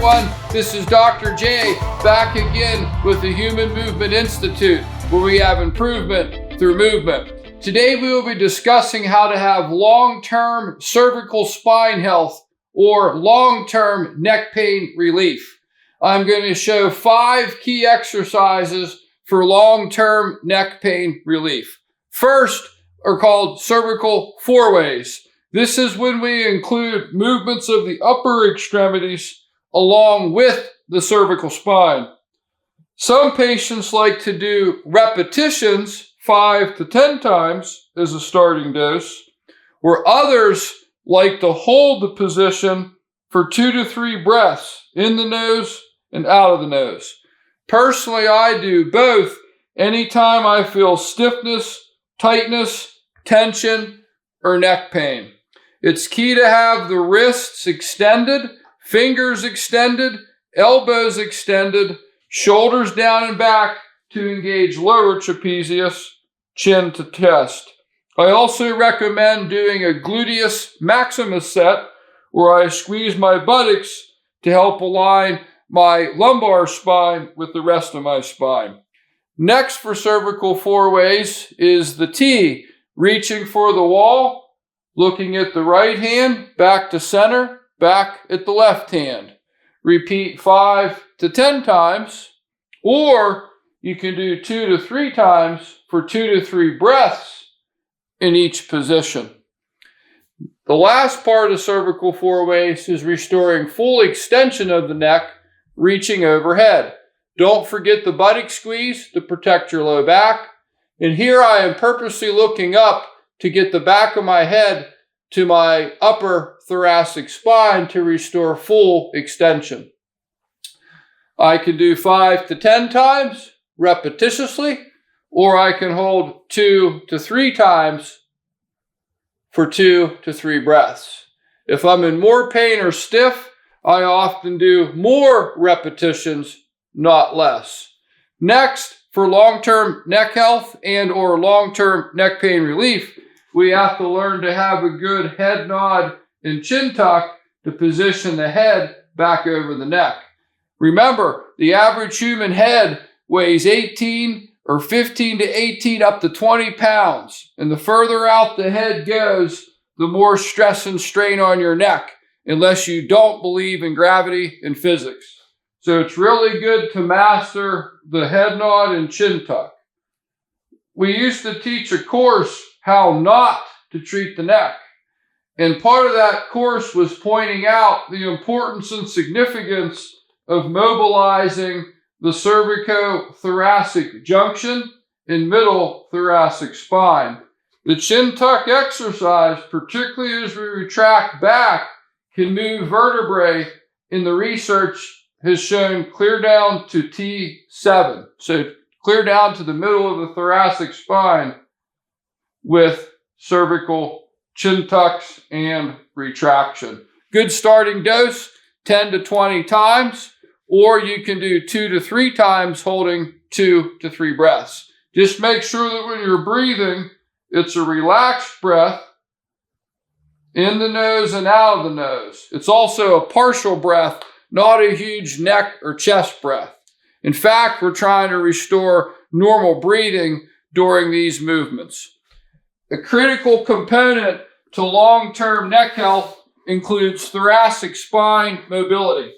everyone, this is Dr. J back again with the Human Movement Institute, where we have improvement through movement. Today we will be discussing how to have long-term cervical spine health or long-term neck pain relief. I'm going to show 5 key exercises for long-term neck pain relief. First are called cervical four-ways. This is when we include movements of the upper extremities along with the cervical spine. Some patients like to do repetitions 5 to 10 times as a starting dose, where others like to hold the position for 2 to 3 breaths in the nose and out of the nose. Personally, I do both anytime I feel stiffness, tightness, tension, or neck pain. It's key to have the wrists extended, fingers extended, elbows extended, shoulders down and back to engage lower trapezius, chin to chest. I also recommend doing a gluteus maximus set where I squeeze my buttocks to help align my lumbar spine with the rest of my spine. Next for cervical four-ways is the T, reaching for the wall, looking at the right hand, back to center, back at the left hand. Repeat 5 to 10 times, or you can do 2 to 3 times for 2 to 3 breaths in each position. The last part of cervical four-ways is restoring full extension of the neck, reaching overhead. Don't forget the buttock squeeze to protect your low back. And here I am purposely looking up to get the back of my head to my upper thoracic spine to restore full extension. I can do 5 to 10 times repetitiously, or I can hold 2 to 3 times for 2 to 3 breaths. If I'm in more pain or stiff, I often do more repetitions, not less. Next, for long-term neck health and or long-term neck pain relief, we have to learn to have a good head nod and chin tuck to position the head back over the neck. Remember, the average human head weighs 18 or 15 to 18 up to 20 pounds. And the further out the head goes, the more stress and strain on your neck, unless you don't believe in gravity and physics. So it's really good to master the head nod and chin tuck. We used to teach a course how not to treat the neck. And part of that course was pointing out the importance and significance of mobilizing the cervico-thoracic junction and middle thoracic spine. The chin tuck exercise, particularly as we retract back, can move vertebrae in the research has shown clear down to T7. So clear down to the middle of the thoracic spine with cervical chin tucks and retraction. Good starting dose, 10 to 20 times, or you can do 2 to 3 times holding 2 to 3 breaths. Just make sure that when you're breathing, it's a relaxed breath in the nose and out of the nose. It's also a partial breath, not a huge neck or chest breath. In fact, we're trying to restore normal breathing during these movements. A critical component to long-term neck health includes thoracic spine mobility.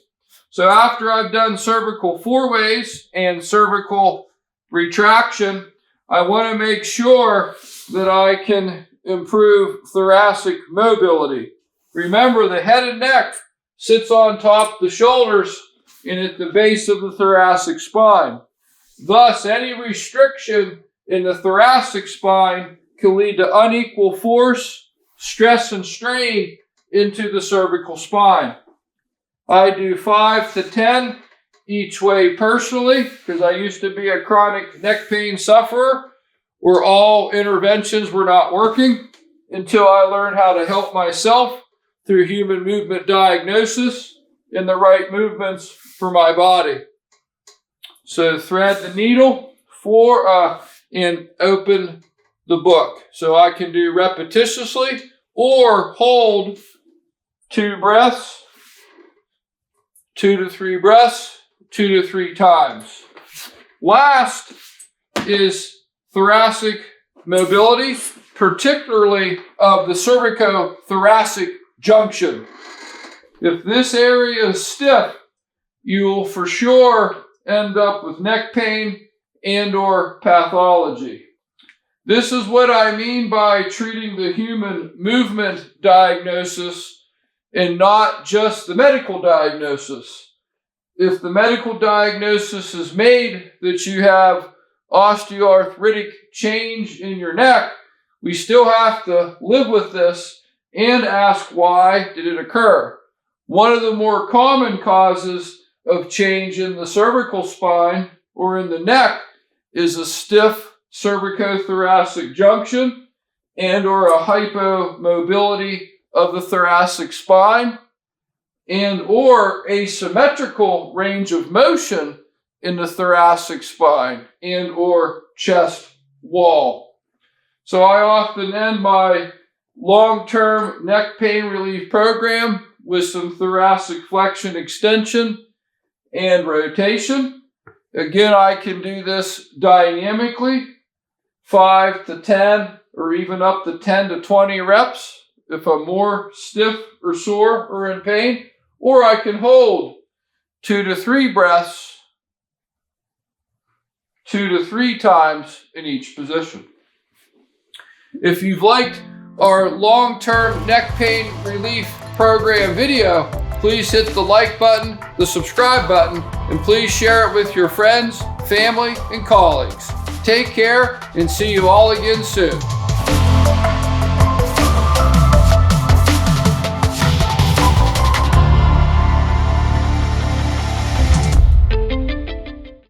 So after I've done cervical four-ways and cervical retraction, I want to make sure that I can improve thoracic mobility. Remember, the head and neck sits on top of the shoulders and at the base of the thoracic spine. Thus, any restriction in the thoracic spine can lead to unequal force, stress, and strain into the cervical spine. I do 5 to 10 each way personally because I used to be a chronic neck pain sufferer where all interventions were not working until I learned how to help myself through human movement diagnosis and the right movements for my body. So thread the needle and open the book. So I can do repetitiously or hold 2 breaths 2 to 3 breaths, 2 to 3 times. Last is thoracic mobility, particularly of the cervico-thoracic junction. If this area is stiff, you will for sure end up with neck pain and/or pathology. This is what I mean by treating the human movement diagnosis and not just the medical diagnosis. If the medical diagnosis is made that you have osteoarthritic change in your neck, we still have to live with this and ask why did it occur. One of the more common causes of change in the cervical spine or in the neck is a stiff cervicothoracic junction and or a hypomobility of the thoracic spine and or asymmetrical range of motion in the thoracic spine and or chest wall. So I often end my long-term neck pain relief program with some thoracic flexion extension and rotation. Again, I can do this dynamically, 5 to 10 or even up to 10 to 20 reps if I'm more stiff or sore or in pain, or I can hold 2 to 3 breaths, 2 to 3 times in each position. If you've liked our long-term neck pain relief program video, please hit the like button, the subscribe button, and please share it with your friends, family, and colleagues. Take care and see you all again soon.